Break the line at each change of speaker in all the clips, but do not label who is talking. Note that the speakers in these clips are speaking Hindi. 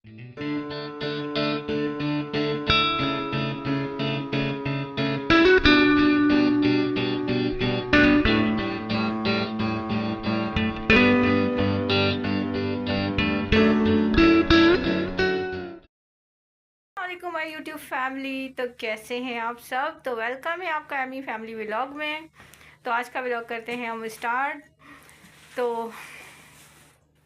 माय यूट्यूब फैमिली, तो कैसे हैं आप सब। तो वेलकम है आपका एमी फैमिली व्लॉग में। तो आज का व्लॉग करते हैं हम स्टार्ट। तो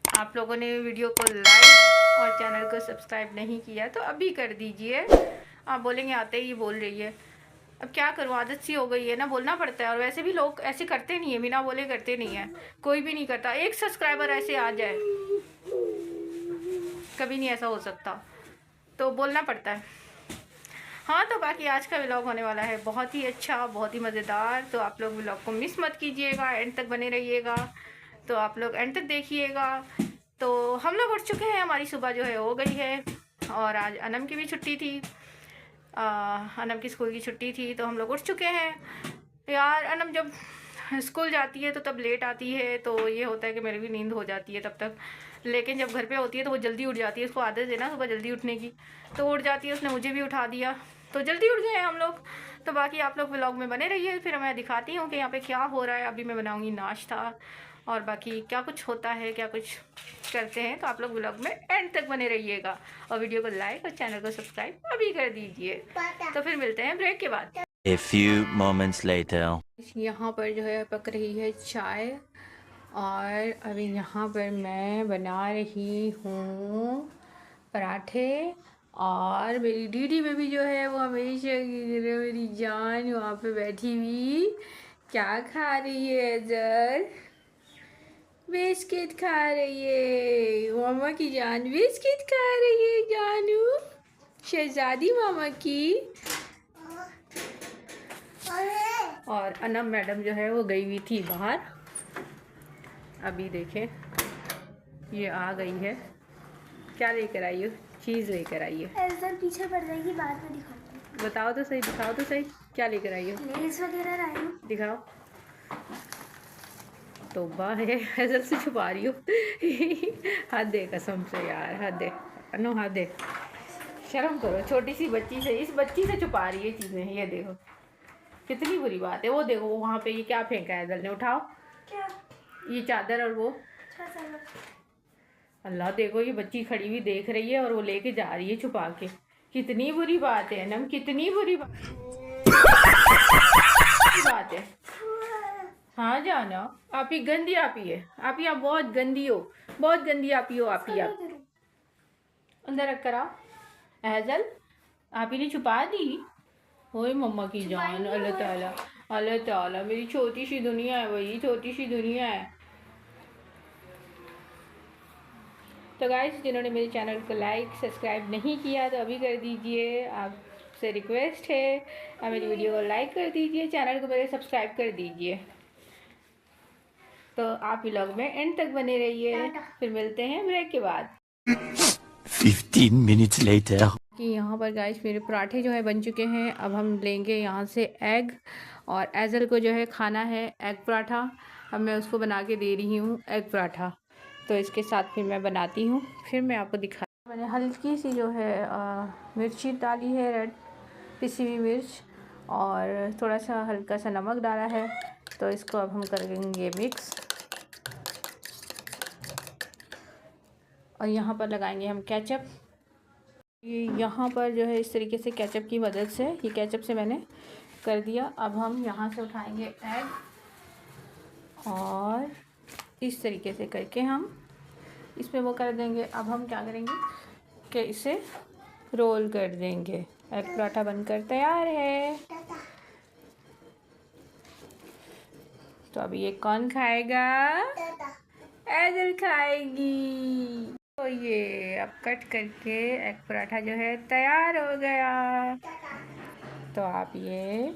आप लोगों ने वीडियो को लाइक और चैनल को सब्सक्राइब नहीं किया तो अभी कर दीजिए। आप बोलेंगे आते ही बोल रही है, अब क्या करूँ, आदत सी हो गई है ना, बोलना पड़ता है। और वैसे भी लोग ऐसे करते नहीं है, बिना बोले करते नहीं है, कोई भी नहीं करता। एक सब्सक्राइबर ऐसे आ जाए, कभी नहीं ऐसा हो सकता, तो बोलना पड़ता है। हाँ, तो बाकी आज का व्लॉग होने वाला है बहुत ही अच्छा, बहुत ही मज़ेदार। तो आप लोग व्लॉग को मिस मत कीजिएगा, एंड तक बने रहिएगा। तो आप लोग एंड तक देखिएगा। तो हम लोग उठ चुके हैं, हमारी सुबह जो है हो गई है। और आज अनम की भी छुट्टी थी, अनम की स्कूल की छुट्टी थी, तो हम लोग उठ चुके हैं। यार अनम जब स्कूल जाती है तो तब लेट आती है, तो ये होता है कि मेरी भी नींद हो जाती है तब तक। लेकिन जब घर पे होती है तो वो जल्दी उठ जाती है, उसको आदत है ना सुबह जल्दी उठने की, तो उठ जाती है। उसने मुझे भी उठा दिया, तो जल्दी उठ गए हम लोग। तो बाकी आप लोग व्लॉग में बने रहिए, फिर मैं दिखाती हूँ कि यहाँ पे क्या हो रहा है। अभी मैं बनाऊँगी नाश्ता, और बाकी क्या कुछ होता है, क्या कुछ करते हैं। तो आप लोग व्लॉग में एंड तक बने रहिएगा, और वीडियो को लाइक और चैनल को सब्सक्राइब अभी कर दीजिए। तो फिर मिलते हैं ब्रेक के बाद।
A few moments later.
यहाँ पर जो है पक रही है चाय, और अभी यहाँ पर मैं बना रही हूँ पराठे। और मेरी दीदी बेबी जो है वो हमेशा की तरह मेरी जान वहाँ पे बैठी हुई क्या खा रही है, इधर बिस्किट खा रही है। मामा की जान बिस्किट खा रही है, जानू शहजादी मामा की। और अनम मैडम जो है वो गई हुई थी बाहर, अभी देखें ये आ गई है। क्या लेकर आई हो? चीज़ लेकर आई है।
इधर पीछे पड़ जाएगी, बाद में दिखाती हूँ।
बताओ तो सही, दिखाओ तो सही, क्या लेकर आई हो?
लेस वगैरह लाई हूँ।
दिखाओ। तौबा है, ऐसा से छुपा रही हो। हद है कसम से यार, हद है अनु, हद है। शर्म करो, छोटी सी बच्ची से, इस बच्ची से छुपा रही है चीज़ें। ये देखो कितनी बुरी बात है। वो देखो वहाँ पे ये क्या फेंका है, दल ने उठाओ।
क्या?
ये चादर और वो। अल्लाह, देखो ये बच्ची खड़ी हुई देख रही है और वो लेके जा रही है छुपा के। कितनी बुरी बात है नम, कितनी बुरी बात है। हाँ जाना, आप ही गंदी आप ही है, आप ही आप बहुत गंदी हो, बहुत गंदी आप ही हो। आप ही आप अंदर रख कर आओ। एहजल आप ही ने छुपा दी। ओए मम्मा की जान, अल्लाह ताला, अल्लाह ताला, मेरी छोटी सी दुनिया है वही, छोटी सी दुनिया है। तो गाइस, जिन्होंने मेरे चैनल को लाइक सब्सक्राइब नहीं किया तो अभी कर दीजिए, आपसे रिक्वेस्ट है। आप मेरी वीडियो को लाइक कर दीजिए, चैनल को मेरे सब्सक्राइब कर दीजिए। तो आप व्लॉग में एंड तक बने रहिए, फिर मिलते हैं ब्रेक के बाद।
15 minutes later.
कि यहाँ पर गाइस मेरे पराठे जो है बन चुके हैं। अब हम लेंगे यहाँ से एग, और एजल को जो है खाना है एग पराठा। अब मैं उसको बना के दे रही हूँ एग पराठा। तो इसके साथ फिर मैं बनाती हूँ, फिर मैं आपको दिखा। मैंने हल्की सी जो है मिर्ची डाली है, रेड पिसी हुई मिर्च, और थोड़ा सा हल्का सा नमक डाला है। तो इसको अब हम करेंगे मिक्स, और यहाँ पर लगाएंगे हम केचप। ये यहाँ पर जो है इस तरीके से केचप की मदद से, ये केचप से मैंने कर दिया। अब हम यहाँ से उठाएंगे एग, और इस तरीके से करके हम इसमें वो कर देंगे। अब हम क्या करेंगे कि इसे रोल कर देंगे। एग पराठा बनकर तैयार है। तो अब ये कौन खाएगा? एजल खाएगी। तो ये अब कट करके एग पराठा जो है तैयार हो गया। तो आप ये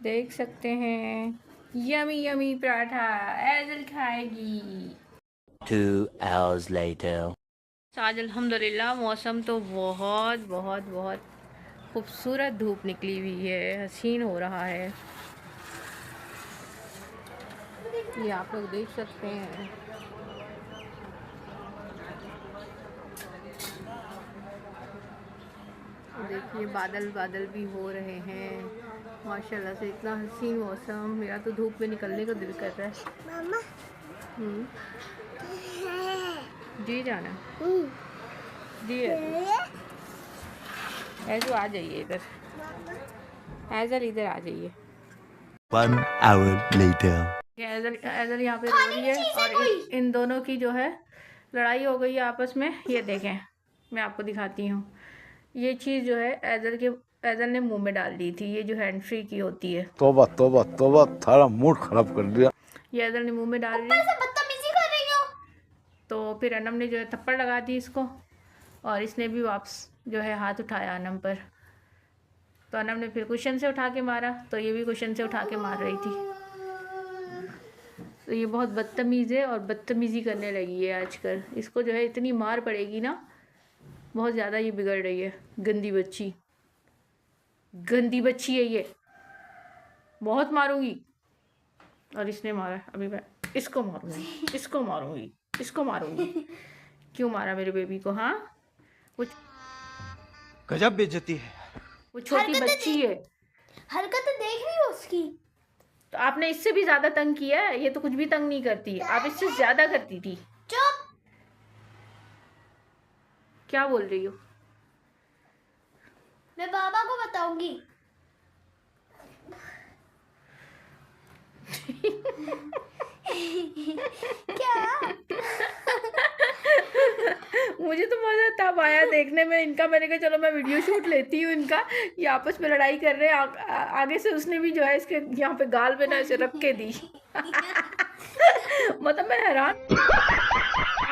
देख सकते हैं, यमी यमी पराठा एजल खाएगी।
2 hours later.
तो आज अल्हम्दुलिल्लाह मौसम तो बहुत बहुत बहुत खूबसूरत, धूप निकली हुई है, हसीन हो रहा है। ये आप लोग देख सकते हैं। ये बादल बादल भी हो रहे हैं माशाल्लाह से, इतना हसीन मौसम। मेरा तो धूप में निकलने को दिल कर रहा है।
मामा
जी जाना जी ऐसे आ जाइए इधर, ऐज़ल इधर आ जाइए।
1 hour later.
ऐज़ल यहाँ पे रो रही है और इन दोनों की जो है लड़ाई हो गई है आपस में। ये देखें, मैं आपको दिखाती हूँ। ये चीज़ जो है ऐज़ल ने मुंह में डाल दी थी, ये जो हैंड फ्री की होती है।
तौबा तौबा तौबा, थारा मूड खराब कर दिया।
ये ऐज़ल ने मुंह में डाल दी,
बदतमीजी कर रही हो।
तो फिर अनम ने जो है थप्पड़ लगा दी इसको, और इसने भी वापस जो है हाथ उठाया अनम पर। तो अनम ने फिर कुशन से उठा के मारा, तो ये भी कुशन से उठा के मार रही थी। तो ये बहुत बदतमीज़ है और बदतमीज़ी करने लगी है आजकल। इसको जो है इतनी मार पड़ेगी ना, बहुत ज़्यादा ये बिगड़ रही है। गंदी बच्ची, गंदी बच्ची है ये, बहुत मारूंगी। और इसने मारा, अभी मैं इसको मारूंगी, इसको मारूंगी, इसको मारूंगी। क्यों मारा मेरे बेबी को? हाँ, वो
गजब बेइज्जती है।
वो छोटी बच्ची है।
हरकतें देख रही हो उसकी।
तो आपने इससे भी ज्यादा तंग किया है। ये तो कुछ भी तंग नहीं करती है, आप इससे ज्यादा करती थी।
चुप।
क्या बोल रही हो?
मैं बाबा को बताऊंगी। क्या?
मुझे तो मजा तब आया देखने में इनका। मैंने कहा चलो मैं वीडियो शूट लेती हूँ इनका। ये आपस में लड़ाई कर रहे हैं। आगे से उसने भी जो है इसके यहाँ पे गाल पे ना ऐसे रख के दी। मतलब मैं हैरान।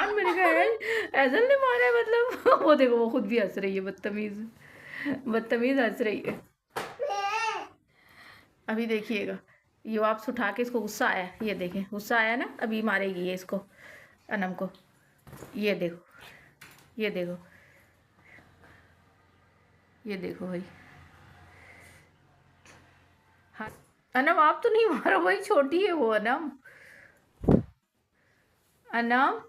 मैंने कहा ऐज़ल ने मारा है मतलब। वो देखो, वो खुद भी हंस रही है, बदतमीज हंस रही है। अभी देखिएगा, ये वापस उठा के, इसको गुस्सा आया, ये देखें गुस्सा आया ना, अभी मारेगी ये इसको, अनम को। ये देखो, ये देखो, ये देखो भाई। हाँ अनम, आप तो नहीं मारो भाई, छोटी है वो अनम। अनम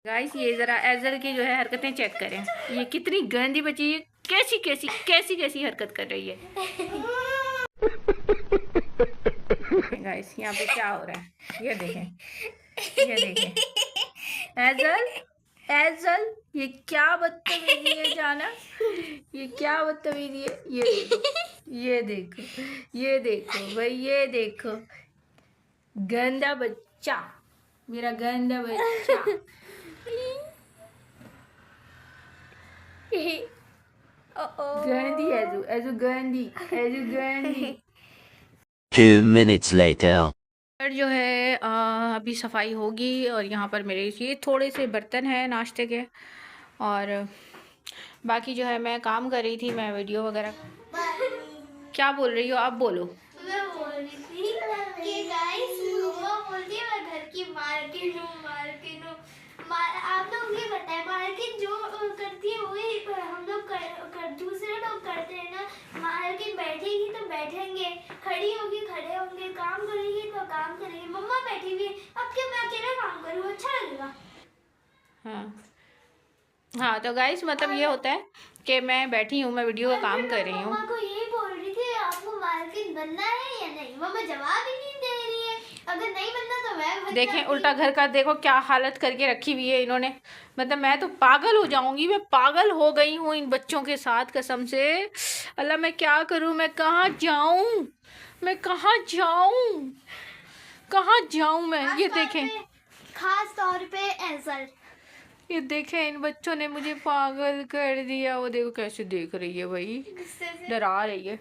गाइस, ये जरा ऐज़ल की जो है हरकतें चेक करें। ये कितनी गंदी बच्ची है, कैसी कैसी कैसी कैसी हरकत कर रही है। गाइस यहाँ पे क्या हो रहा है, ये देखें, ये देखें। ऐज़ल, ऐज़ल, ये क्या बदतमीजी है जाना, ये क्या बदतमीजी है। ये देखो, ये देखो, ये देखो भाई, ये देखो, गंदा बच्चा, मेरा गंदा बच्चा। गंदी ऐज़ू, ऐज़ू गंदी, ऐज़ू गंदी।
2 minutes later.
पर जो है अभी सफाई होगी। और यहाँ पर मेरे ये थोड़े से बर्तन हैं नाश्ते के, और बाकी जो है मैं काम कर रही थी, मैं वीडियो वगैरह। क्या बोल रही हो आप? बोलो।
मैं बोल रही थी कि गाइस, मम्मा बोलती है मैं घर की मार्केट हूँ, मार्केट हूँ। आप लोग ये बताएं, मार्केट जो करती है वही हम लोग दूसरे लोग करते हैं ना। मार्केट बैठेगी तो बैठेंगे, खड़ी होगी खड़े होंगे, काम करेगी तो काम करेंगे। मम्मा बैठी हुई है, अब क्या मैं अकेला काम करूँ? अच्छा लगेगा?
हाँ तो गाइस, मतलब ये होता है कि मैं बैठी हूँ, मैं वीडियो का काम कर रही हूँ।
मम्मा को यही बोल रही थी आपको मार्केट बनना है या नहीं। मम्मा जवाब ही नहीं दे रही है। अगर नहीं बनना तो मैं
देखें उल्टा घर का, देखो क्या हालत करके रखी हुई है इन्होंने। मतलब मैं तो पागल हो जाऊंगी, मैं पागल हो गई हूँ इन बच्चों के साथ, कसम से। अल्लाह, मैं क्या करूँ, मैं कहाँ जाऊँ, मैं कहाँ जाऊँ, कहाँ जाऊँ मैं। ये देखें,
खास तौर पे ऐज़ल,
ये देखें, इन बच्चों ने मुझे पागल कर दिया। वो देखो कैसे देख रही है भाई, डरा रही है।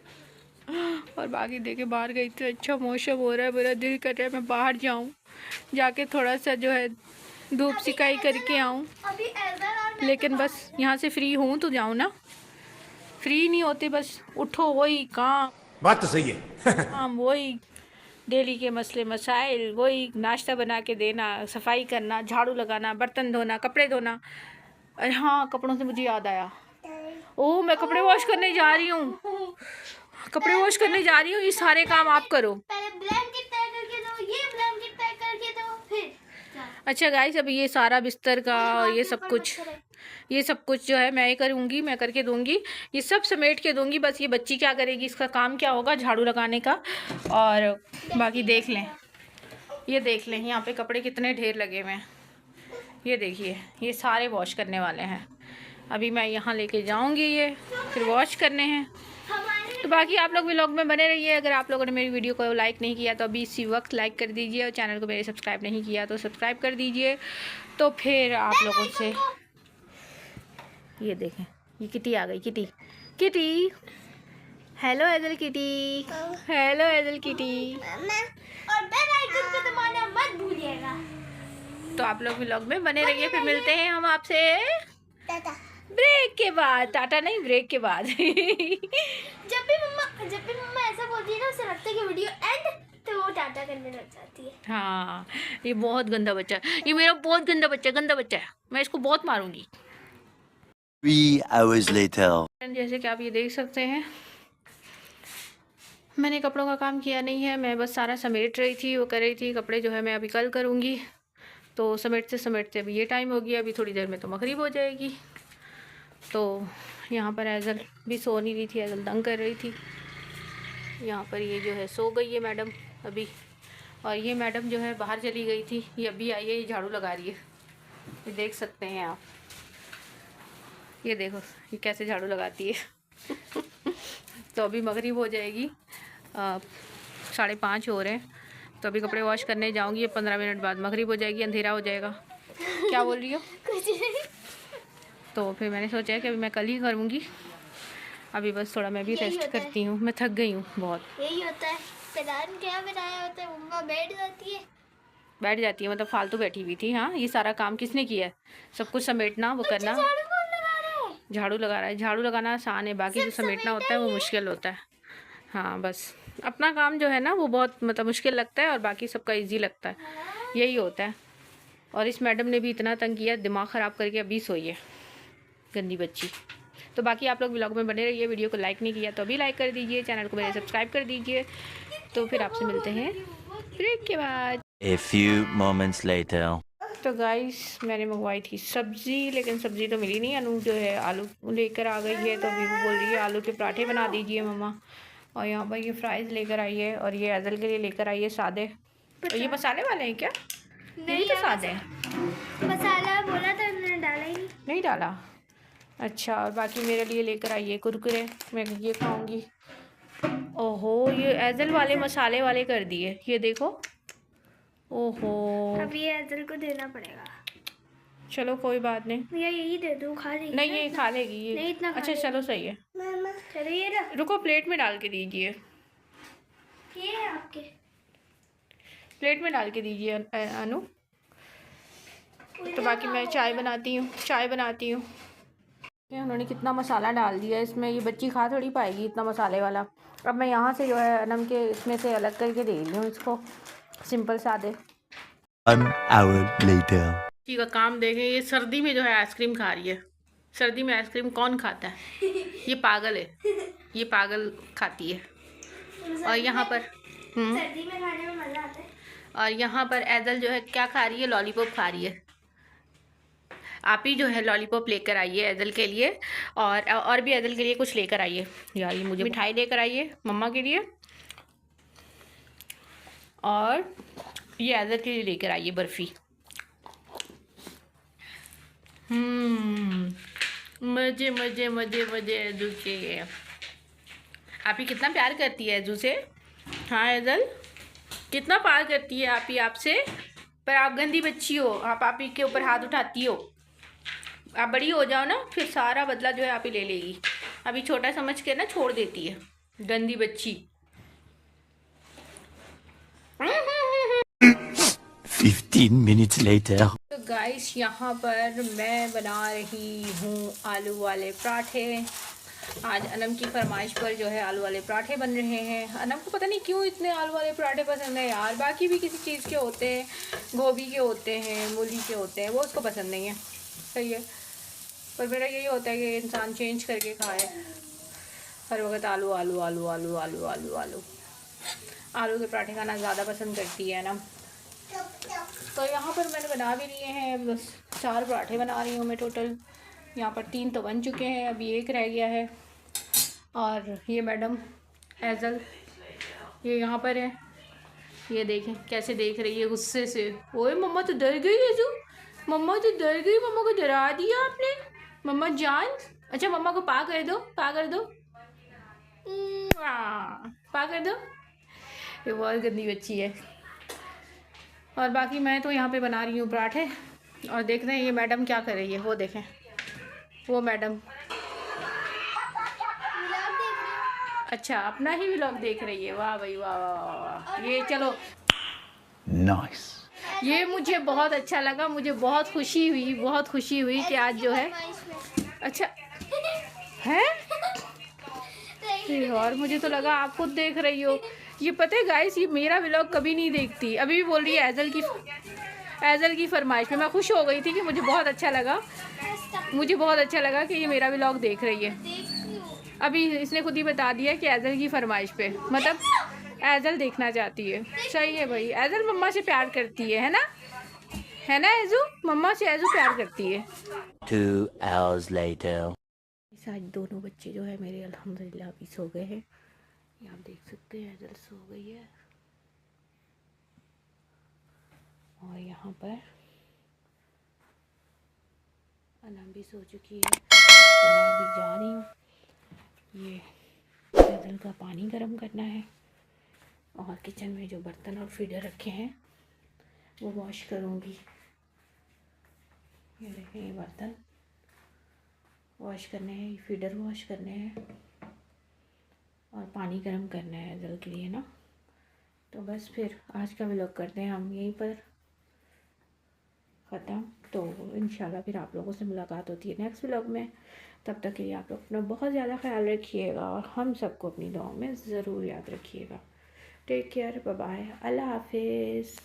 और बाकी देखे बाहर गई तो अच्छा मौसम हो रहा है, मेरा दिल कर रहा है मैं बाहर जाऊं, जाके थोड़ा सा जो है धूप सिकाई करके आऊं। लेकिन बस यहाँ से फ्री हूँ तो जाऊं ना, फ्री नहीं होती, बस उठो वही काम।
बात तो सही है।
काम वही, डेली के मसले मसाइल वही, नाश्ता बना के देना, सफाई करना, झाड़ू लगाना, बर्तन धोना, कपड़े धोना। अरे हाँ, कपड़ों से मुझे याद आया, ओह मैं कपड़े वॉश करने जा रही हूँ, कपड़े वॉश करने जा रही हूँ। ये सारे काम आप करो।
पहले ब्लैंकेट तय करके दो, ये ब्लैंकेट तय करके दो, फिर
अच्छा गाइस, अभी ये सारा बिस्तर का और ये सब कुछ ये सब कुछ जो है मैं ही करूँगी, मैं करके दूँगी, ये सब समेट के दूँगी। बस ये बच्ची क्या करेगी, इसका काम क्या होगा झाड़ू लगाने का। और बाकी देख लें, ये देख लें यहाँ पे कपड़े कितने ढेर लगे हुए हैं। ये देखिए, ये सारे वॉश करने वाले हैं। अभी मैं यहाँ लेके जाऊँगी, ये फिर वॉश करने हैं। तो बाकी आप लोग व्लॉग में बने रहिए। अगर आप लोगों ने मेरी वीडियो को लाइक नहीं किया तो अभी इसी वक्त लाइक कर दीजिए, और चैनल को मेरे सब्सक्राइब नहीं किया तो सब्सक्राइब कर दीजिए। तो फिर आप लोगों से, ये देखें, ये किटी आ गई, किटी किटी, हेलो एजल किटी, हेलो एजल किटी।
और बेल आइकन को दबाना मत भूलिएगा।
तो आप लोग व्लॉग में बने रहिए। फिर मिलते हैं हम आपसे
टाटा।
ब्रेक के बाद। टाटा नहीं, ब्रेक के बाद।
जब भी मम्मा ऐसा बोलती है ना, उसे लगता है कि वीडियो एंड, तो वो टाटा करने लग जाती है।
हाँ, ये बहुत गंदा बच्चा है, ये मेरा बहुत गंदा बच्चा है, मैं इसको बहुत मारूंगी।
3 hours later.
जैसे कि आप ये देख सकते हैं, मैंने कपड़ों का काम किया नहीं है, मैं बस सारा समेट रही थी, वो कर रही थी। कपड़े जो है मैं अभी कल करूँगी। तो समेटते अभी ये टाइम हो गया, अभी थोड़ी देर में तो मगरिब हो जाएगी। तो यहाँ पर एजल भी सो नहीं रही थी, एजल तंग कर रही थी। यहाँ पर ये जो है सो गई है मैडम अभी, और ये मैडम जो है बाहर चली गई थी, ये अभी आई है, ये झाड़ू लगा रही है। ये देख सकते हैं आप, ये देखो ये कैसे झाड़ू लगाती है। तो अभी मगरिब हो जाएगी, 5:30 हो रहे हैं। तो अभी कपड़े वॉश करने जाऊंगी, 15 मिनट बाद मगरिब हो जाएगी, अंधेरा हो जाएगा। क्या बोल रही हो?
कुछ नहीं।
तो फिर मैंने सोचा है कि अभी मैं कल ही करूँगी। अभी बस थोड़ा मैं भी
यही
रेस्ट
होता है।
करती हूँ, मैं थक गई हूँ बहुत।
यही होता है, प्रधान क्या बनाया होता है, मम्मा बैठ जाती है।
बैठ जाती है मतलब फालतू बैठी हुई थी। हाँ, ये सारा काम किसने किया है? सब कुछ समेटना, वो करना।
झाड़ू कौन लगा रहा है?
झाड़ू लगा रहा है, झाड़ू लगाना आसान है, बाकी जो समेटना होता है वो मुश्किल होता है। हाँ, बस अपना काम जो है ना वो बहुत मतलब मुश्किल लगता है, और बाकी सबका इजी लगता है, यही होता है। और इस मैडम ने भी इतना तंग किया, दिमाग ख़राब करके अभी सोई है, गंदी बच्ची। तो बाकी आप लोग व्लॉग में बने रहिए। वीडियो को लाइक नहीं किया तो अभी लाइक कर दीजिए, चैनल को मेरे सब्सक्राइब कर दीजिए। तो फिर आपसे मिलते हैं ब्रेक के बाद।
A few moments later.
तो गाइस, मैंने मंगवाई थी सब्ज़ी, लेकिन सब्ज़ी तो मिली नहीं। अनु जो है आलू लेकर आ गई है, तो अभी वो बोल रही है आलू के पराठे बना दीजिए मम्मा। और यहाँ पर ये फ्राइज़ लेकर आई है, और ये एजल के लिए लेकर आई है सादे। और ये मसाले वाले हैं क्या? नहीं तो सादे हैं।
मसाला बोला था, मैंने डाला ही नहीं।
नहीं डाला? अच्छा। और बाकी मेरे लिए लेकर आई है कुरकुरे, मैं ये खाऊंगी। ओहो, ये एजल वाले मसाले वाले कर दिए, ये देखो। ओहो,
अब ये एजल को देना पड़ेगा।
चलो कोई बात नहीं।
भैया यही दे दूँ, खा लेगी?
नहीं, ये खा लेगी ये।
नहीं, इतना खा
अच्छा
लेगी।
चलो सही है।
चलो ये रहा,
रुको, प्लेट में डाल के दीजिए,
ये है आपके।
प्लेट में डाल के दीजिए अनु। तो बाकी मैं चाय बनाती हूँ। ये उन्होंने कितना मसाला डाल दिया इसमें, ये बच्ची खा थोड़ी पाएगी इतना मसाले वाला। अब मैं यहाँ से जो है अनम के इसमें से अलग करके दे रही हूँ इसको, सिंपल सादे।
1 hour later.
बच्ची का काम देखें, ये सर्दी में जो है आइसक्रीम खा रही है। सर्दी में आइसक्रीम कौन खाता है? ये पागल है, ये पागल खाती है। और यहाँ पर
सर्दी में खाने में मजा आता है।
और यहाँ पर एजल जो है क्या खा रही है? लॉलीपॉप खा रही है। आप ही जो है लॉलीपॉप लेकर आइए एजल के लिए, और भी एजल के लिए कुछ लेकर आइए। यार ये मुझे मिठाई लेकर आइए मम्मा के लिए, और ये एजल के लिए लेकर आइए बर्फ़ी। मज़े मज़े मज़े मज़े एजू के। आप ही कितना प्यार करती है एजू से? हाँ एजल, कितना प्यार करती है आप ही आपसे। पर आप गंदी बच्ची हो, आप ही के ऊपर हाथ उठाती हो। आप बड़ी हो जाओ ना, फिर सारा बदला जो है आप ही ले लेगी। अभी छोटा समझ के ना छोड़ देती है, गंदी बच्ची।
15 minutes later.
तो गाइस, यहाँ पर मैं बना रही हूँ आलू वाले पराठे। आज अनम की फरमाइश पर जो है आलू वाले पराठे बन रहे हैं। अनम को पता नहीं क्यों इतने आलू वाले पराठे पसंद है यार। बाकी भी किसी चीज़ के होते हैं, गोभी के होते हैं, मूली के होते हैं, वो उसको पसंद नहीं है। सही है, पर मेरा यही होता है कि इंसान चेंज करके खाए। हर वक्त आलू आलू आलू आलू आलू आलू आलू आलू के पराठे खाना ज़्यादा पसंद करती है ना। तो यहाँ पर मैंने बना भी लिए हैं, बस 4 पराठे बना रही हूँ मैं टोटल। यहाँ पर 3 तो बन चुके हैं, अभी एक रह गया है। और ये मैडम एजल ये यहाँ पर है, ये देखें कैसे देख रही है गुस्से से। ओए मम्मा तो डर गई एजू, मम्मा तो डर गई, मम्मा को डरा दिया आपने मम्मा जान। अच्छा मम्मा को पा कर दो, पा कर दो, पा कर दो। ये बहुत गंदी बच्ची है। और बाकी मैं तो यहाँ पे बना रही हूँ पराठे। और देख रहे हैं ये मैडम क्या कर रही है, वो देखें वो मैडम। अच्छा अपना ही व्लॉग देख रही है, वाह भाई वाह वाह वाह वाह। ये चलो
नाइस।
ये मुझे बहुत अच्छा लगा, मुझे बहुत खुशी हुई, बहुत खुशी हुई कि आज जो है अच्छा है। और मुझे तो लगा आप खुद देख रही हो। ये पता है गाइस, ये मेरा व्लॉग कभी नहीं देखती, अभी भी बोल रही है एजल की फरमाइश पे। मैं खुश हो गई थी कि मुझे बहुत अच्छा लगा, मुझे बहुत अच्छा लगा कि ये मेरा व्लॉग देख रही है। अभी इसने खुद ही बता दिया कि एजल की फरमाइश पे, मतलब एजल देखना चाहती है। सही है भाई, एजल मम्मा से प्यार करती है ना, है ना एजू, मम्मा से एजू प्यार करती है।
2 hours later.
आज दोनों बच्चे जो है मेरे अल्हम्दुलिल्लाह अभी सो गए हैं। ये आप देख सकते हैं एजल सो गई है। और यहाँ पर अनम भी सो चुकी है। तो मैं अभी जा रही हूँ, ये एजल का पानी गर्म करना है और किचन में जो बर्तन और फीडर रखे हैं वो वॉश करूँगी। ये देखें ये बर्तन वॉश करने हैं, फीडर वॉश करने हैं और पानी गर्म करना है एजल के लिए ना। तो बस फिर आज का व्लॉग करते हैं हम यहीं पर ख़त्म। तो इंशाल्लाह फिर आप लोगों से मुलाकात होती है नेक्स्ट व्लॉग में। तब तक के लिए आप लोग अपना बहुत ज़्यादा ख्याल रखिएगा और हम सबको अपनी दुआओं में ज़रूर याद रखिएगा। टेक केयर, बाय बाय, अल्लाह हाफिज़।